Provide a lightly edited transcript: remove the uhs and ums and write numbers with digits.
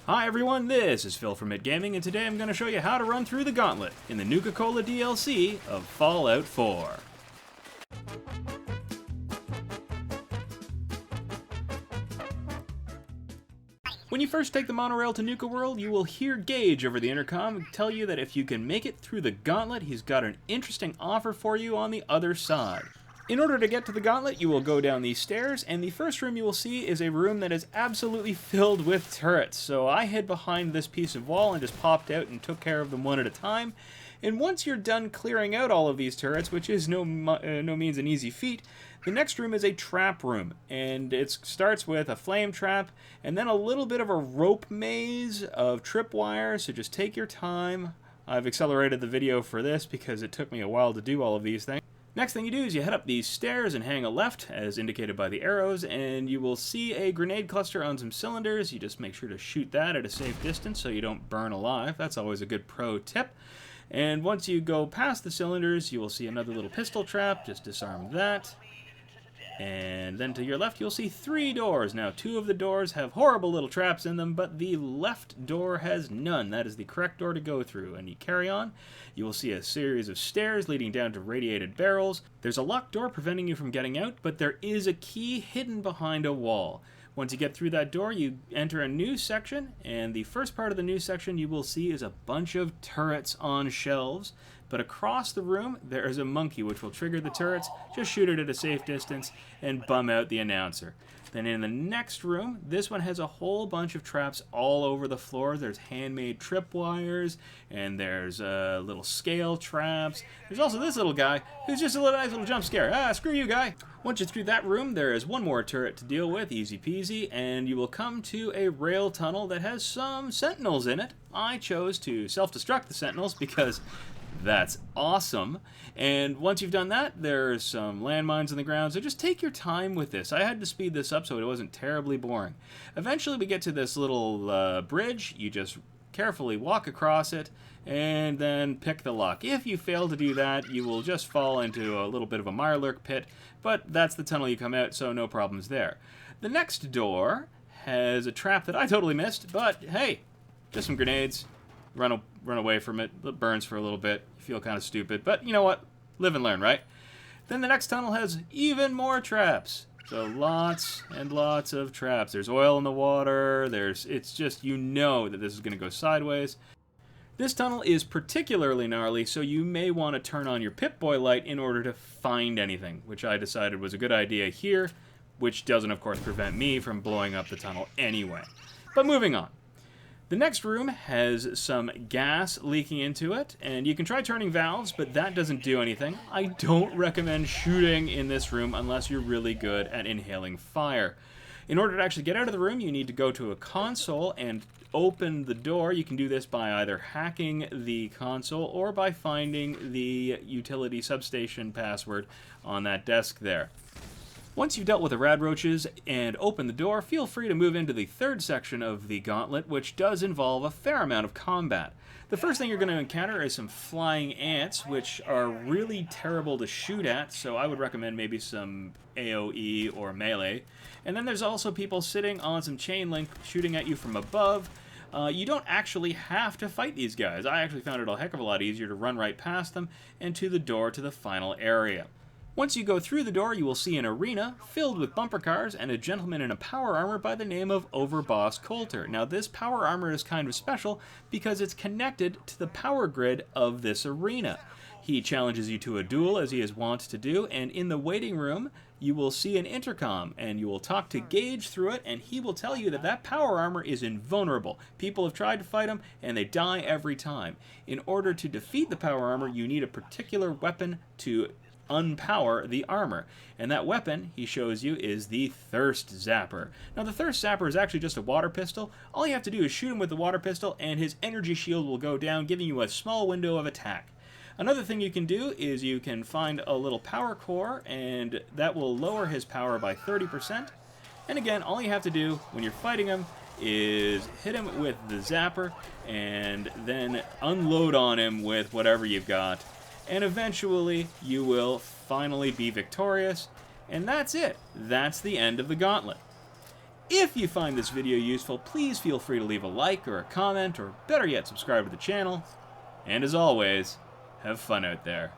Hi everyone, this is Phil from Mid Gaming, and today I'm going to show you how to run through the gauntlet in the Nuka-Cola DLC of Fallout 4. When you first take the monorail to Nuka World, you will hear Gage over the intercom tell you that if you can make it through the gauntlet, he's got an interesting offer for you on the other side. In order to get to the gauntlet, you will go down these stairs, and the first room you will see is a room that is absolutely filled with turrets. So I hid behind this piece of wall and just popped out and took care of them one at a time. And once you're done clearing out all of these turrets, which is no means an easy feat, the next room is a trap room, and it starts with a flame trap, and then a little bit of a rope maze of tripwires, so just take your time. I've accelerated the video for this because it took me a while to do all of these things. Next thing you do is you head up these stairs and hang a left, as indicated by the arrows, and you will see a grenade cluster on some cylinders. You just make sure to shoot that at a safe distance so you don't burn alive. That's always a good pro tip. And once you go past the cylinders, you will see another little pistol trap. Just disarm that. And then to your left, you'll see 3 doors. Now, 2 of the doors have horrible little traps in them, but the left door has none. That is the correct door to go through. And you carry on. You will see a series of stairs leading down to radiated barrels. There's a locked door preventing you from getting out, but there is a key hidden behind a wall. Once you get through that door, you enter a new section, and the first part of the new section you will see is a bunch of turrets on shelves. But across the room, there is a monkey which will trigger the turrets. Just shoot it at a safe distance and bum out the announcer. Then in the next room, this one has a whole bunch of traps all over the floor. There's handmade tripwires, and there's little scale traps. There's also this little guy who's just a nice little jump scare. Ah, screw you, guy. Once you're through that room, there is one more turret to deal with, easy peasy, and you will come to a rail tunnel that has some sentinels in it. I chose to self-destruct the sentinels because that's awesome. And once you've done that, there's some landmines in the ground, so just take your time with this. I had to speed this up so it wasn't terribly boring. Eventually we get to this little bridge. You just carefully walk across it and then pick the lock. If you fail to do that, you will just fall into a little bit of a Mirelurk pit, but that's the tunnel you come out, so no problems there. The next door has a trap that I totally missed, but hey, just some grenades. Run away from it. It burns for a little bit. You feel kind of stupid, but you know what? Live and learn, right? Then the next tunnel has even more traps. So lots and lots of traps. There's oil in the water. It's just, you know that this is going to go sideways. This tunnel is particularly gnarly, so you may want to turn on your Pip-Boy light in order to find anything, which I decided was a good idea here, which doesn't, of course, prevent me from blowing up the tunnel anyway. But moving on. The next room has some gas leaking into it, and you can try turning valves, but that doesn't do anything. I don't recommend shooting in this room unless you're really good at inhaling fire. In order to actually get out of the room, you need to go to a console and open the door. You can do this by either hacking the console or by finding the utility substation password on that desk there. Once you've dealt with the radroaches and opened the door, feel free to move into the third section of the gauntlet, which does involve a fair amount of combat. The first thing you're going to encounter is some flying ants, which are really terrible to shoot at, so I would recommend maybe some AoE or melee. And then there's also people sitting on some chain link shooting at you from above. You don't actually have to fight these guys. I actually found it a heck of a lot easier to run right past them and to the door to the final area. Once you go through the door, you will see an arena filled with bumper cars and a gentleman in a power armor by the name of Overboss Coulter. Now, this power armor is kind of special because it's connected to the power grid of this arena. He challenges you to a duel, as he is wont to do, and in the waiting room, you will see an intercom, and you will talk to Gage through it, and he will tell you that that power armor is invulnerable. People have tried to fight him, and they die every time. In order to defeat the power armor, you need a particular weapon to unpower the armor. And that weapon, he shows you, is the Thirst Zapper. Now, the Thirst Zapper is actually just a water pistol. All you have to do is shoot him with the water pistol, and his energy shield will go down, giving you a small window of attack. Another thing you can do is you can find a little power core, and that will lower his power by 30%. And again, all you have to do when you're fighting him is hit him with the zapper, and then unload on him with whatever you've got. And eventually, you will finally be victorious, and that's it. That's the end of the gauntlet. If you find this video useful, please feel free to leave a like or a comment, or better yet, subscribe to the channel. And as always, have fun out there.